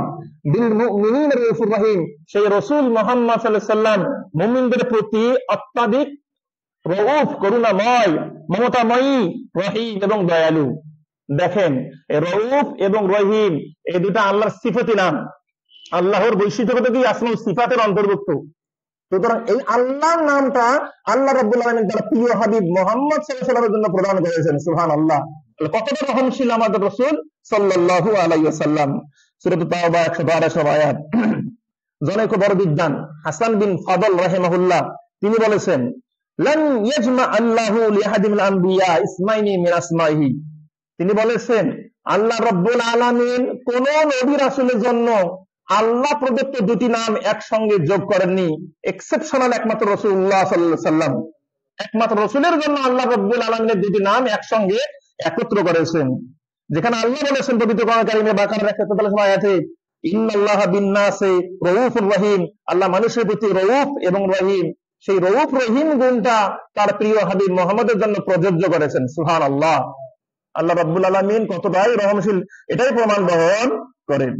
বিল মুমিনিনা রাউফুর রহিম, সেই রাসূল মুহাম্মদ সাল্লাল্লাহু আলাইহি সাল্লাম মুমিনদের প্রতি অত্যাধিক রউফ, করুণাময়, মমতাময়ী, রহিম এবং দয়ালু। দেখেন, রউফ এবং রহিম এই দুটা আল্লাহর সিফাতি নাম, আল্লাহর বৈশিষ্ট্যগত কি আসমাউল সিফাতের অন্তর্ভুক্ত। সুতরাং এই আল্লাহর নামটা আল্লাহ রাব্বুল আলামিন তার প্রিয় হাবিব মুহাম্মদ সাল্লাল্লাহু আলাইহি ওয়াসাল্লামের জন্য প্রদান করেছেন। সুবহানাল্লাহ, কতটা রহমশীল আমাদের রাসূল সাল্লাল্লাহু আলাইহি ওয়াসাল্লাম। সূরা তাওবা 112 আয়াত। জনৈক বড় বিদ্বান হাসান বিন ফাদল রাহিমাহুল্লাহ তিনি বলেছেন, লান ইয়াজমা আল্লাহু লিহাদিল আনবিয়া ইসমাইনি মিন আসমাইহি, তিনি বলেছেন আল্লাহ রাব্বুল আলামিন কোন নবী রাসূলের জন্য আল্লাহ প্রদত্ত দুটি নাম একসঙ্গে যোগ করেননি, এক্সেপশনাল একমাত্র রাসূলুল্লাহ সাল্লাল্লাহু আলাইহি ওয়াসাল্লাম, একমাত্র রাসূলের জন্য আল্লাহ রাব্বুল আলামিনের দুটি নাম একসঙ্গে একত্র করেছেন। যেখানে আল্লাহ বলেছেন পবিত্র কোরআন কারীমে বাকারা 143 আয়াতে, ইন্নাল্লাহা বিন-নাসি রাউফুর রহিম, আল্লাহ মানুষের প্রতি রউফ এবং রহিম, সেই রউফ রহিম গুণটা তার প্রিয় হাবিব মুহাম্মদের জন্য প্রযোজ্য করেছেন। সুবহানাল্লাহ, আল্লাহ রাব্বুল আলামিন কতটাই রহমশীল এটাই প্রমাণ বহন করেন।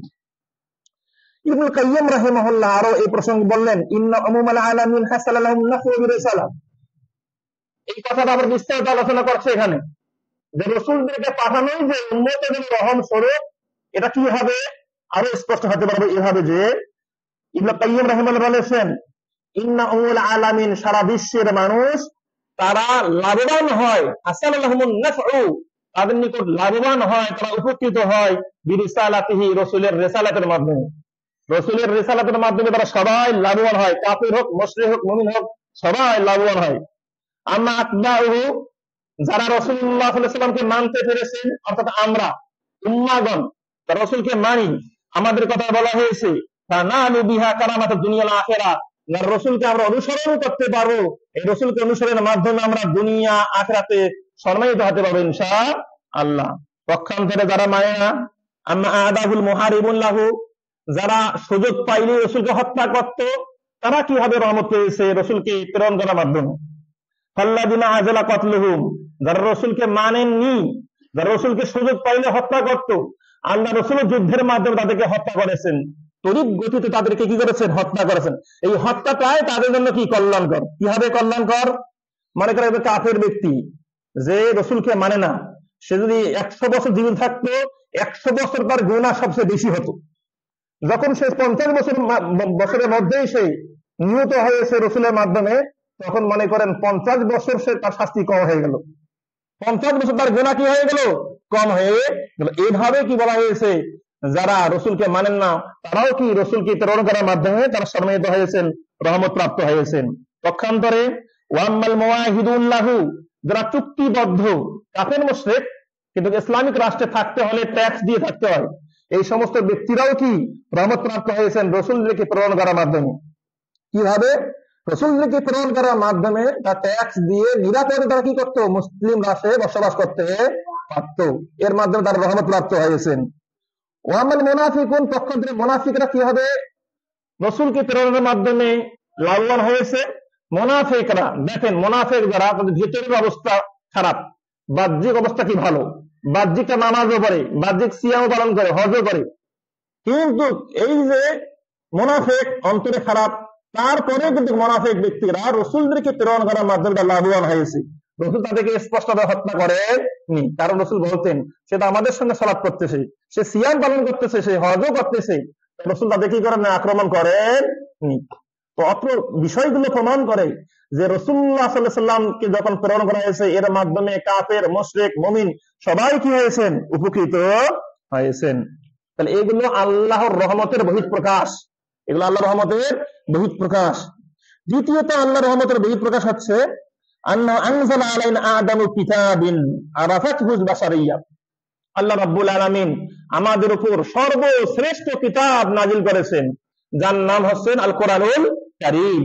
ইবনুল কাইয়্যিম রাহিমাহুল্লাহ আরো এই প্রসঙ্গে বললেন, ইন্না উমুমাল আলামিন হাসালা লাহুম নাফউ বিরিসালা, এই কথাটা আবার বিস্তারিত আলোচনা করছে এখানে যে রাসূলদেরকে পাঠানোই যে উম্মতের জন্য রহম স্বরূপ, এটা কি হবে আরো স্পষ্ট হতে পারবে এভাবে যে ইবনুল কাইয়্যিম রাহিমাহুল্লাহ বলেছেন, ইন্না উমুল আলামিন, সারা বিশ্বের মানুষ তারা লাভবান হয়, হাসালা লাহুমুন নাফউ, তাদের নিকট লাভবান হয়, তারা উপকৃত হয় বিরিসালাতিহি, রাসূলের রিসালাতের মাধ্যমে, রাসূলের রিসালাতের মাধ্যমে তারা সবাই লাভবান হয়, কাফির হোক, মুশরিক হোক, মুমিন হোক, সবাই লাভবান হয়। আম্মা আতবাউহু, যারা রাসূলুল্লাহ সাল্লাল্লাহু আলাইহি ওয়াসাল্লামকে মানতে পেরেছেন, অর্থাৎ আমরা উম্মাগণ রাসূলকে মানি, আমাদের কথা বলা হয়েছে ফানালু বিহা কারামাতুদ দুনিয়া ওয়াল আখিরাহ, যারা রাসূলকে আমরা অনুসরণ করতে পারবো, এই রাসূলকে অনুসরণের মাধ্যমে আমরা দুনিয়া আখিরাতে সম্মানিত হতে পারবো ইনশাআল্লাহ। পক্ষান্তরে যারা মানে না, আম্মা আদাহুল মুহারিবুন লাহু, যারা সুযোগ পাইলে রাসূলকে হত্যা করত, তারা কিভাবে রহমত পেয়েছে রাসূলকে প্রেরণ করার মাধ্যমে। ফাল্লাযিনা আজালা কাতলুহুম, যারা রাসূলকে মানেননি, যারা রাসূলকে সুযোগ পাইলে হত্যা করত, আল্লাহ রাসূলের যুদ্ধের মাধ্যমে তাদেরকে হত্যা করেছেন, তড়িৎ গতিতে তাদেরকে কি করেছেন, হত্যা করেছেন। এই হত্যাটাই তাদের জন্য কি কল্যাণকর। কিভাবে কল্যাণকর? মনে করে কাফের ব্যক্তি যে রাসূলকে মানে না, সে যদি 100 বছর জীবিত থাকতো, 100 বছর তার গুনাহ সবচেয়ে বেশি হতো। যখন সে 50 বছরের মধ্যেই সে নিহত হয়েছে রাসূলের মাধ্যমে, তখন মনে করেন 50 বছর সে তার শাস্তি কম হয়ে গেল, 50 বছর তার গুনাহ কি হয়ে গেল, কম হয়ে গেল। এইভাবে কি বলা হয়েছে, যারা রাসূলকে মানেন না তারাও কি রাসূলকে প্রেরণ করার মাধ্যমে তারা সম্মানিত হয়েছেন, রহমত প্রাপ্ত হয়েছেন। পক্ষান্তরে ওয়াম্মাল মুওয়াহিদুন লাহু, যারা চুক্তিবদ্ধ কাফের মুশরিক, কিন্তু ইসলামিক রাষ্ট্রে থাকতে হলে ট্যাক্স দিয়ে থাকতে হয়, এই সমস্ত ব্যক্তিরাও কি রহমত প্রাপ্ত হয়েছেন রাসূলকে প্রেরণ করার মাধ্যমে। কিভাবে? রাসূলকে প্রেরণ করার মাধ্যমে তার ট্যাক্স দিয়ে নিরাপদে তারা কি করতো, মুসলিম রাষ্ট্রে বসবাস করতে পারত, এর মাধ্যমে তারা রহমত প্রাপ্ত হয়েছেন। ওয়ামাল মুনাফিকুন, পক্ষান্তরে মুনাফিকরা কি হবে রাসূলকে প্রেরণের মাধ্যমে লাভবান হয়েছে। মুনাফিকরা দেখেন, মুনাফিক যারা, তাদের ভিতরের অবস্থা খারাপ, বাহ্যিক অবস্থা কি ভালো, বাহ্যিকটা নামাজও পড়ে, বাহ্যিক সিয়াম পালন করে, হজও করে, কিন্তু এই যে মুনাফিক অন্তরে খারাপ, তারপরে কিন্তু মুনাফিক ব্যক্তিরা রাসূলদেরকে প্রেরণ করার মাধ্যমে লাভবান হয়েছে। রাসূল তাদেরকে স্পষ্টভাবে হত্যা করেননি, কারণ রাসূল বলতেন সেটা আমাদের সঙ্গে সালাত করতেছে, সে সিয়াম পালন করতেছে, সে হজও করতেছে, রাসূল তাদের কি করেন, আক্রমণ করেননি। তো অত্র বিষয়গুলো প্রমাণ করে যে রাসূলুল্লাহ সাল্লাল্লাহু আলাইহি ওয়াসাল্লামকে যখন প্রেরণ করা হয়েছে, এর মাধ্যমে কাফের, মুশরিক, মুমিন সবাই কি হয়েছেন, উপকৃত হয়েছেন। তাহলে এগুলো আল্লাহর রহমতের বহিঃপ্রকাশ, এগুলো আল্লাহর রহমতের বহিঃপ্রকাশ। দ্বিতীয়ত আল্লাহর রহমতের বহিঃপ্রকাশ হচ্ছে আন্না আনজালা আলাইনা আদামু কিতাবিন আরাফাতহু বাশারিয়্যাহ, আল্লাহ রাব্বুল আলামিন আমাদের উপর সর্বশ্রেষ্ঠ কিতাব নাজিল করেছেন, যার নাম হচ্ছে আল কোরআনুল কারীম।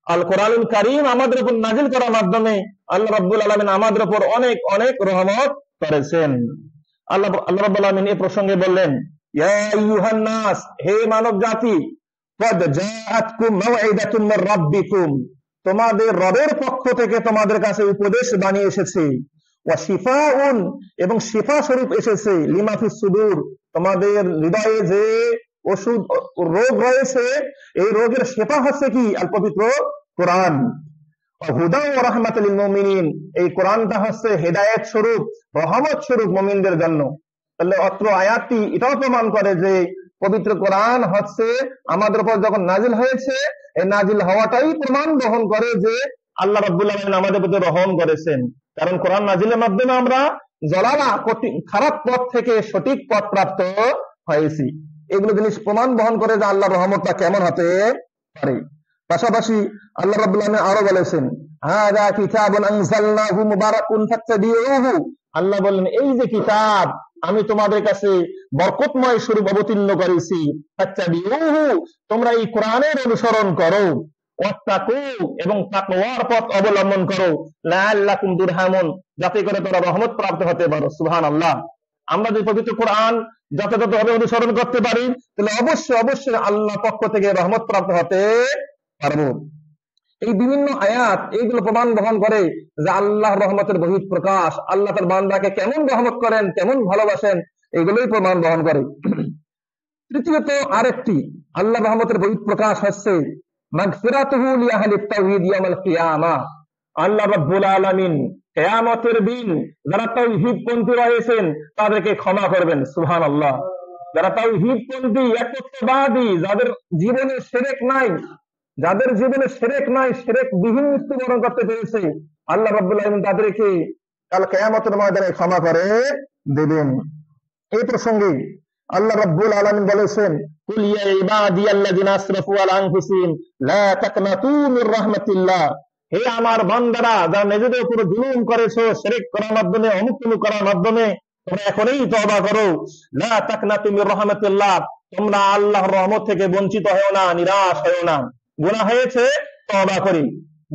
আল কোরআনুল কারীম আমাদের উপর নাজিল করার মাধ্যমে আল্লাহ রাব্বুল আলামিন আমাদের উপর অনেক অনেক রহমত করেছেন। আল্লাহ রাব্বুল আলামিন এই প্রসঙ্গে বললেন, ইয়া আইয়ুহান নাস, হে মানব জাতি, ক্বাদ জাআতকুম মাউইদাতুম মির রাব্বিকুম, তোমাদের রবের পক্ষ থেকে তোমাদের কাছে উপদেশ বাণী এসেছে, ওয়া শিফাউন, এবং শিফা স্বরূপ এসেছে, লিমা ফিস সুদূর, তোমাদের হৃদয়ে যে ওষুধ রোগ রয়েছে, এই রোগের শিফা হচ্ছে কি, আল পবিত্র কোরআন। হুদা ওয়া রাহমাতুল লিল মুমিনিন, এই কোরআনটা হচ্ছে হেদায়েত স্বরূপ, রহমত স্বরূপ মুমিনদের জন্য। তাহলে অত্র আয়াতটি এটাও প্রমাণ করে যে পবিত্র কোরআন হচ্ছে আমাদের উপর যখন নাজিল হয়েছে, এই নাজিল হওয়াটাই প্রমাণ বহন করে যে আল্লাহ রাব্বুল আলামিন আমাদের প্রতি রহম করেছেন। কারণ কোরআন নাজিলের মাধ্যমে আমরা জলালা খারাপ পথ থেকে সঠিক পথ প্রাপ্ত হয়েছি। এগুলো জিনিস প্রমাণ বহন করে যে আল্লাহর রহমতটা কেমন হতে পারে। পাশাপাশি আল্লাহ রাব্বুল আলামিন আরো বলেছেন, হাযা কিতাবুন আনজালনাহু মুবারাকুন ফাত্তাবিউহু, আল্লাহ বলেন এই যে কিতাব আমি তোমাদের কাছে বরকতময় স্বরূপ অবতীর্ণ করেছি, ফাত্তাবিউহু, তোমরা এই কোরআনের অনুসরণ করো, ওয়াত্তাকু, এবং তাকওয়ার পথ অবলম্বন করো, লাআল্লাকুম তুরহামুন, যাতে করে তোমরা রহমত প্রাপ্ত হতে পারো। সুবহানাল্লাহ। আমরা যদি পবিত্র কোরআন যথাযথভাবে অনুসরণ করতে পারি, তাহলে অবশ্যই অবশ্যই আল্লাহ পক্ষ থেকে রহমত প্রাপ্ত হতে পারবো। এই বিভিন্ন আয়াত এইগুলো প্রমাণ বহন করে যে আল্লাহ রহমতের বহিঃপ্রকাশ, আল্লাহ তার বান্দাকে কেমন রহমত করেন, কেমন ভালোবাসেন, এগুলোই প্রমাণ বহন করে। তৃতীয়ত আরেকটি আল্লাহ রহমতের বহিঃপ্রকাশ হচ্ছে মাগফিরাতুহু লিআহলিত তাওহীদ ইয়াউমাল কিয়ামাহ, আল্লাহ রাব্বুল আলামিন কিয়ামতের দিন যারা তাওহীদপন্থী রয়েছেন তাদেরকে ক্ষমা করবেন। সুবহানাল্লাহ। যারা তাওহীদপন্থী, একত্ববাদী, যাদের জীবনে শিরক নাই, যাদের জীবনে শিরক নাই, শিরক বিহীন মৃত্যুবরণ করতে পেরেছে, আল্লাহ রাব্বুল আলামিন তাদেরকে কাল কিয়ামতের ময়দানে ক্ষমা করে দেবেন। এই প্রসঙ্গে আল্লাহ রাব্বুল আলামিন বলেছেন, কুল ইয়া ইবাদিয়াল্লাযিনা আসরাফু আলা আনফুসিহিম লা তাকনাতু মির রাহমাতিল্লাহ, হে আমার বান্দারা, যারা নিজেদের উপর জুলুম করেছো শিরক করার মাধ্যমে, অমুক তমুক করার মাধ্যমে, তোমরা এখনই তওবা করো। লা তাকনাতু মির রাহমাতিল্লাহ, তোমরা আল্লাহর রহমত থেকে বঞ্চিত হও না, নিরাশ হও না। গুনাহ হয়েছে, তওবা করি।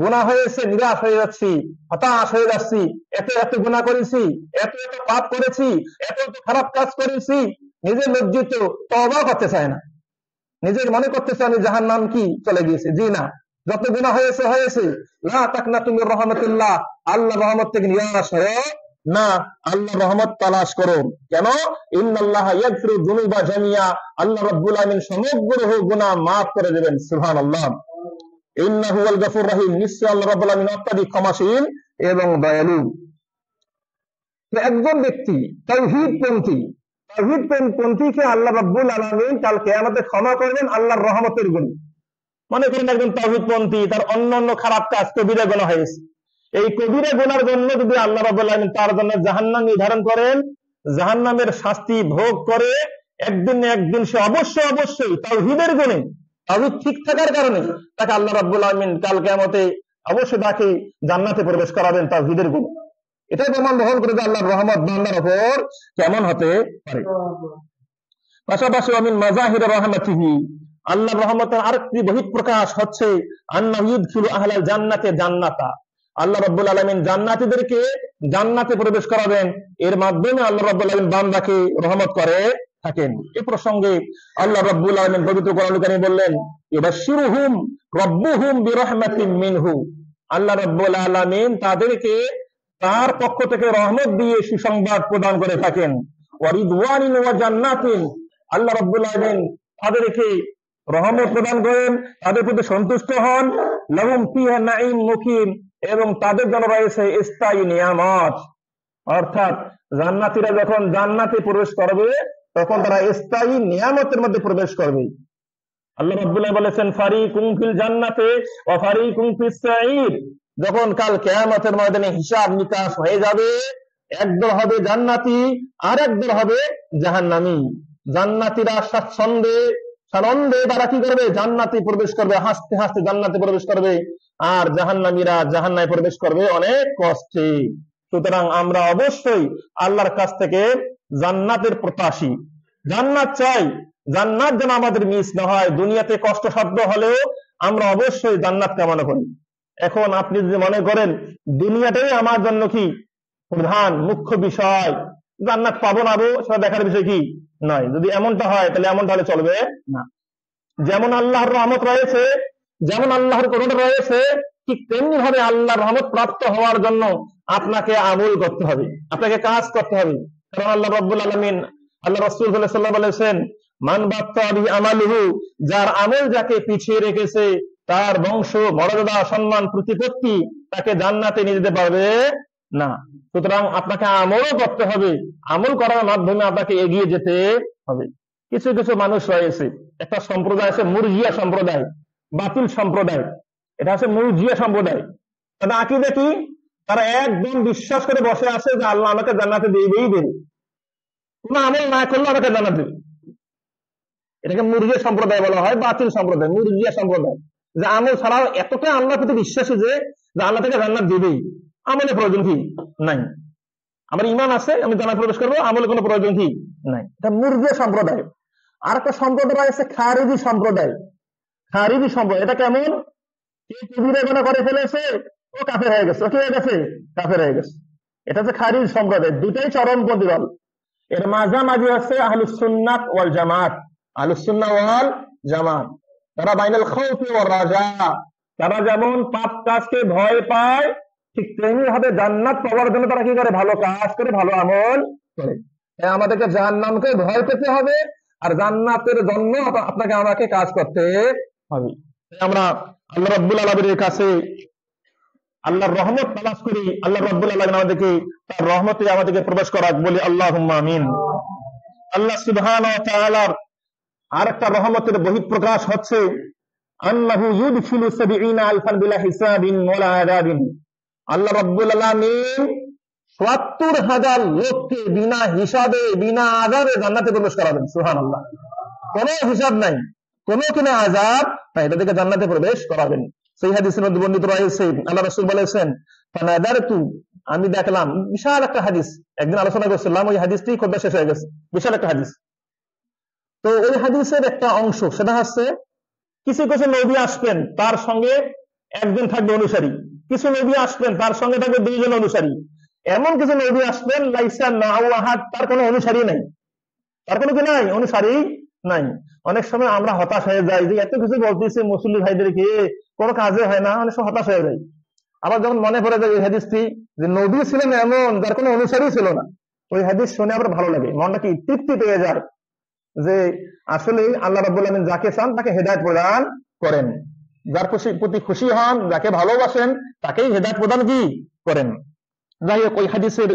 গুনাহ হয়েছে, নিরাশ হয়ে যাচ্ছি, হতাশ হয়ে যাচ্ছি, এত এত গুনাহ করেছি, এত এত পাপ করেছি, এত এত খারাপ কাজ করেছি, নিজে লজ্জিত, তওবা করতে চায় না, নিজের মনে করতেছে আমি জাহান্নাম কি চলে গিয়েছি। জি না, যত গুনাহ হয়েছে হয়েছে। লা তাকনাতু মির রাহমাতিল্লাহ, আল্লাহর রহমত থেকে নিরাশ হও না, আল্লাহর রহমত তালাশ করো। কেন? ইন্নাল্লাহা ইয়াগফিরু যুনুবা জামিয়া, আল্লাহ রাব্বুল আলামিন সমগ্র গুনাহ মাফ করে দেবেন। সুবহানাল্লাহ। ইন্নাহু ওয়াল গফুর রহিম, নিশ্চয় আল্লাহ রাব্বুল আলামিন অত্যাধিক ক্ষমাশীল এবং দয়ালু। তো একজন ব্যক্তি তাওহীদপন্থীকে আল্লাহ রাব্বুল আলামিন কাল কিয়ামতে ক্ষমা করবেন আল্লাহর রহমতের গুণে। মনে করেন একজন তাওহীদপন্থী, তার অন্যান্য খারাপ কাজ, কবিরা গুনাহ হয়েছে, এই কবিরা গুনার জন্য যদি আল্লাহ রাব্বুল আলামিন তার জন্য জাহান্নাম নির্ধারণ করেন, জাহান্নামের শাস্তি ভোগ করে একদিন না একদিন সে অবশ্যই তাওহীদের গুণে, তাওহীদ ঠিক থাকার কারণে তাকে আল্লাহ রাব্বুল আলামিন কাল কিয়ামতে অবশ্যই তাকে জান্নাতে প্রবেশ করাবেন তাওহীদের গুণে। এটাই প্রমাণ বহন করে যে আল্লাহর রহমত বান্দার উপর কেমন হতে পারে। পাশাপাশি আমিন মাযাহির রাহমাতিহি, আল্লাহর রহমতের আরেকটি বহিঃপ্রকাশ হচ্ছে আন্নাহু ইউদখিলু আহলাল জান্নাতে জান্নাতা, আল্লাহ রাব্বুল আলামিন জান্নাতীদেরকে জান্নাতে প্রবেশ করাবেন, এর মাধ্যমে আল্লাহ রাব্বুল আলামিন বান্দাকে রহমত করে থাকেন। এই প্রসঙ্গে আল্লাহ রাব্বুল আলামিন পবিত্র কোরআনুল কারীমে বললেন, ইবাশশিরুহুম রাব্বুহুম বিরাহমাতিন মিনহু, আল্লাহ রাব্বুল আলামিন তাদেরকে তার পক্ষ থেকে রহমত দিয়ে সুসংবাদ প্রদান করে থাকেন। ওয়া রিদওয়ানিন ওয়া জান্নাতিন, আল্লাহ রাব্বুল আলামিন তাদেরকে রহমত প্রদান করেন, তাদের প্রতি সন্তুষ্ট হন। লাহুম ফিহা নাঈম মুকিম, এবং তাদের জন্য রয়েছে স্থায়ী নিয়ামত। অর্থাৎ জান্নাতীরা যখন জান্নাতে প্রবেশ করবে তখন তারা স্থায়ী নিয়ামতের মধ্যে প্রবেশ করবে। আল্লাহ রাব্বুল আলামিন বলেছেন, ফারিকুম ফিল জান্নাতে ওয়া ফারিকুম ফিস সাঈর, যখন কাল কিয়ামতের ময়দানে হিসাব নিকাশ হয়ে যাবে, একদল হবে জান্নাতি আর একদল হবে জাহান্নামী। জান্নাতীরা স্বাচ্ছন্দ্যে সানন্দে তারা কি করবে? জান্নাতে প্রবেশ করবে, হাসতে হাসতে জান্নাতে প্রবেশ করবে, আর জাহান্নামীরা জাহান্নামে প্রবেশ করবে অনেক কষ্টে। সুতরাং আমরা অবশ্যই আল্লাহর কাছ থেকে জান্নাতের প্রত্যাশী, জান্নাত চাই, জান্নাত যেন আমাদের মিস না হয়। দুনিয়াতে কষ্টসাধ্য হলেও আমরা অবশ্যই জান্নাত কামনা করি। এখন আপনি যদি মনে করেন দুনিয়াটাই আমার জন্য কি প্রধান মুখ্য বিষয়, জান্নাত পাবো না সেটা দেখার বিষয় কি নয়, যদি এমনটা হয় তাহলে এমন তাহলে চলবে না। যেমন আল্লাহর রহমত রয়েছে, যেমন আল্লাহর করুণা রয়েছে, ঠিক তেমনি ভাবে আল্লাহর রহমত প্রাপ্ত হওয়ার জন্য আপনাকে আমল করতে হবে, আপনাকে কাজ করতে হবে। কারণ আল্লাহ রাব্বুল আলামিন, আল্লাহ রাসূল সাল্লাল্লাহু আলাইহি ওয়াসাল্লাম বলেছেন, মান বাত্তা বিহি আমালুহু, যার আমল যাকে পিছিয়ে রেখেছে তার বংশ মর্যাদা সম্মান প্রতিপত্তি তাকে জান্নাতে নিয়ে যেতে পারবে না। সুতরাং আপনাকে আমলও করতে হবে, আমল করার মাধ্যমে আপনাকে এগিয়ে যেতে হবে। কিছু কিছু মানুষ রয়েছে, একটা সম্প্রদায় আছে মুরজিয়া সম্প্রদায়, বাতিল সম্প্রদায়, এটা আছে মুরজিয়া সম্প্রদায়। তাদের আকীদা কি? তারা একদম বিশ্বাস করে বসে আছে যে আল্লাহ আমাকে জান্নাতে দিবেই দেবে, কোনো আমল না করলে আমাকে জান্নাত দেবে। এটাকে মুরজিয়া সম্প্রদায় বলা হয়, বাতিল সম্প্রদায়, মুরজিয়া সম্প্রদায়, যে আমল ছাড়াও এতটা আল্লাহর প্রতি বিশ্বাসী যে আল্লাহ থেকে জান্নাত দিবেই, আমলের প্রয়োজন কি নাই, আমার ঈমান আছে আমি জান্নাতে প্রবেশ করবো, আমলের কোনো প্রয়োজন কি নাই। এটা মুরজিয়া সম্প্রদায়। আর একটা সম্প্রদায় আছে খারিজি সম্প্রদায়। খারিজি সম্প্রদায় এটা কেমন? কবিরা গুনাহ করে ফেলেছে, ও কাফের হয়ে গেছে, ও কি হয়ে গেছে? কাফের হয়ে গেছে। এটা হচ্ছে খারিজ সম্প্রদায়, দুটাই চরমপন্থী দল। এর মাঝামাঝি আছে আহলুস সুন্নাহ ওয়াল জামাত, আহলুস সুন্নাহ ওয়াল জামাত। তারা বাইনাল খাউফি ওয়ার রাজা, তারা যেমন পাপ কাজকে ভয় পায় ঠিক তেমনি ভাবে জান্নাত পাওয়ার জন্য তারা কি করে? ভালো কাজ করে, ভালো আমল করে। আমাদেরকে জাহান্নামকে ভয় পেতে হবে আর জান্নাতের জন্য আপনাকে আমাকে কাজ করতে হবে। আমরা আল্লাহ রাব্বুল আলামিনের কাছে আল্লাহর রহমত তালাশ করি, আল্লাহ রাব্বুল আলামিন আমাদেরকে তার রহমতে আমাদেরকে প্রবেশ করাক, বলি আল্লাহুম্মা আমিন। আল্লাহ সুবহানাহু ওয়া তাআলার আরেকটা রহমতের বহিঃপ্রকাশ হচ্ছে আন্নাহু ইউদখিলু ৭০ আলফান বিলা হিসাবিন ওয়ালা আযাবিন, আল্লাহ রাব্বুল আলামিন ৭০,০০০ লোককে বিনা হিসাবে বিনা আযাবে জান্নাতে প্রবেশ করাবেন। সুবহানাল্লাহ, কোনো হিসাব নাই, কোনো আযাব নাই, তাদেরকে জান্নাতে প্রবেশ করাবেন। সেই হাদিসের মধ্যে বর্ণিত রয়েছে আল্লাহ রাসূল বলেছেন ফানাদারতু, আমি দেখলাম, বিশাল একটা হাদিস, একদিন আলোচনা করছিলাম, ওই হাদিসটি খোদবা শেষ হয়ে গেছে, বিশাল একটা হাদিস। তো ওই হাদিসের একটা অংশ, সেটা হচ্ছে কিছু কিছু নবী আসবেন, তার সঙ্গে একজন থাকবে অনুসারী, কিছু নবী আসবেন তার সঙ্গে থাকবে দুইজন অনুসারী, এমন কিছু নবী আসবেন লাইসা নাউ আহাদ, তার কোনো অনুসারী নাই, তার কোনো কি নাই, অনুসারী নাই। অনেক সময় আমরা হতাশ হয়ে যাই যে এত কিছু বলতেছে মুসলিম ভাইদেরকে, কোনো কাজে হয় না, অনেক সময় হতাশ হয়ে যায়। আবার যখন মনে পড়ে যায় ওই হাদিসটি যে নবী ছিলেন এমন যার কোনো অনুসারী ছিল না, ওই হাদিস শুনে আবার ভালো লাগে, মনটা কি তৃপ্তি পেয়ে যায় যে আসলে আল্লাহ রাব্বুল আলামিন যাকে চান তাকে হেদায়েত প্রদান করেন, যার প্রতি খুশি হন, যাকে ভালোবাসেন তাকেই হেদায়েত প্রদান কি করেন। যাই হোক, ওই হাদিসের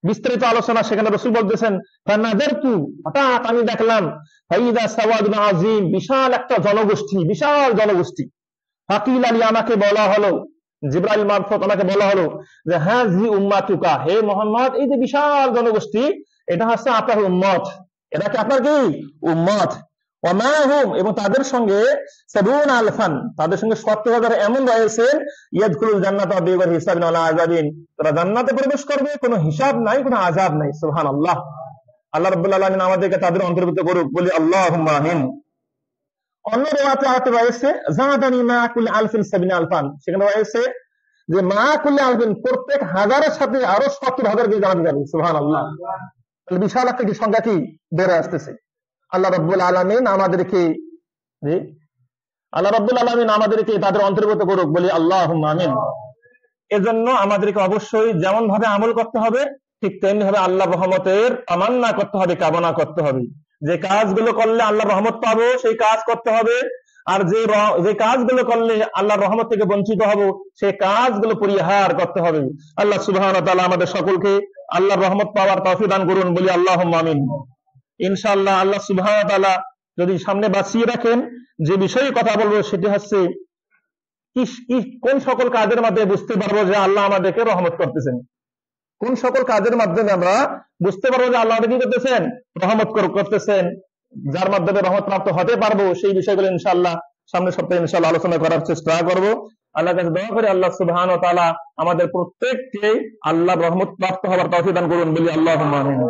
বিস্তারিত আলোচনা, সেখানে রাসূল বলতেছেন ফানাযারতু, হঠাৎ আমি দেখলাম ফাইদা সাওয়াদুন আযীম, বিশাল একটা জনগোষ্ঠী, বিশাল জনগোষ্ঠী। ফাকিল আলী, আমাকে বলা হলো, জিবরাইল মারফত আমাকে বলা হলো যে হাজি উম্মাতুকা, হে মুহাম্মদ, এই যে বিশাল জনগোষ্ঠী, এটা হচ্ছে আপনার উম্মত, এটা কি আপনার কি উম্মত। ওয়া হুম, এবং তাদের সঙ্গে ৭০ আলফান, তাদের সঙ্গে ৭০,০০০ এমন রয়েছে, ইয়াদখুলুল জান্নাতা বিগৈরি হিসাবিন ওয়ালা আযাবিন, তারা জান্নাতে প্রবেশ করবে, কোনো হিসাব নাই, কোনো আযাব নাই। সুবহানাল্লাহ। আল্লাহ রাব্বুল আলামিন আমাদেরকে তাদের অন্তর্ভুক্ত করুক, বলি আল্লাহুম্মা আমিন। অন্য রিওয়ায়াতে রয়েছে জাদানি মা কুল্লি আলফিন ৭০ আলফান, সেখানে রয়েছে যে মা কুল্লি আলফিন, প্রত্যেক হাজারের সাথে আরো ৭০,০০০ কে জানাতে যাবে। সুবহানাল্লাহ। তাহলে বিশাল একটা সংখ্যা কি বেড়ে আসতেছে। আল্লাহ রাব্বুল আলামিন আমাদেরকে, আল্লাহ রাব্বুল আলামিন আমাদেরকে তাদের অন্তর্ভুক্ত করুক, বলি আল্লাহুম্মা আমিন। এজন্য আমাদেরকে অবশ্যই যেমন ভাবে আমল করতে হবে, ঠিক তেমনি ভাবে আল্লাহর রহমতের তামান্না করতে হবে, কামনা করতে হবে। যে কাজগুলো করলে আল্লাহর রহমত পাবো সেই কাজ করতে হবে, আর যে কাজগুলো করলে আল্লাহর রহমত থেকে বঞ্চিত হব সেই কাজগুলো পরিহার করতে হবে। আল্লাহ সুবহানাহু ওয়া তাআলা আমাদের সকলকে আল্লাহর রহমত পাওয়ার তৌফিক দান করুন, বলি আল্লাহুম্মা আমিন। ইনশাআল্লাহ আল্লাহ সুবহানাহু ওয়া তাআলা যদি সামনে বাঁচিয়ে রাখেন, যে বিষয়ে কথা বলবো সেটি হচ্ছে কোন সকল কাজের মাধ্যমে বুঝতে পারবো যে আল্লাহ আমাদেরকে রহমত করতেছেন, কোন সকল কাজের মাধ্যমে আমরা বুঝতে পারবো যে আল্লাহ কি করতেছেন, রহমত করতেছেন, যার মাধ্যমে রহমত প্রাপ্ত হতে পারবো, সেই বিষয়গুলো ইনশাআল্লাহ সামনের সপ্তাহে ইনশাআল্লাহ আলোচনা করার চেষ্টা করব। আল্লাহর কাছে দোয়া করি আল্লাহ সুবহানাহু ওয়া তাআলা আমাদের প্রত্যেককে আল্লাহর রহমত প্রাপ্ত হওয়ার তৌফিক দান করুন, বলি আল্লাহুম্মা আমিন।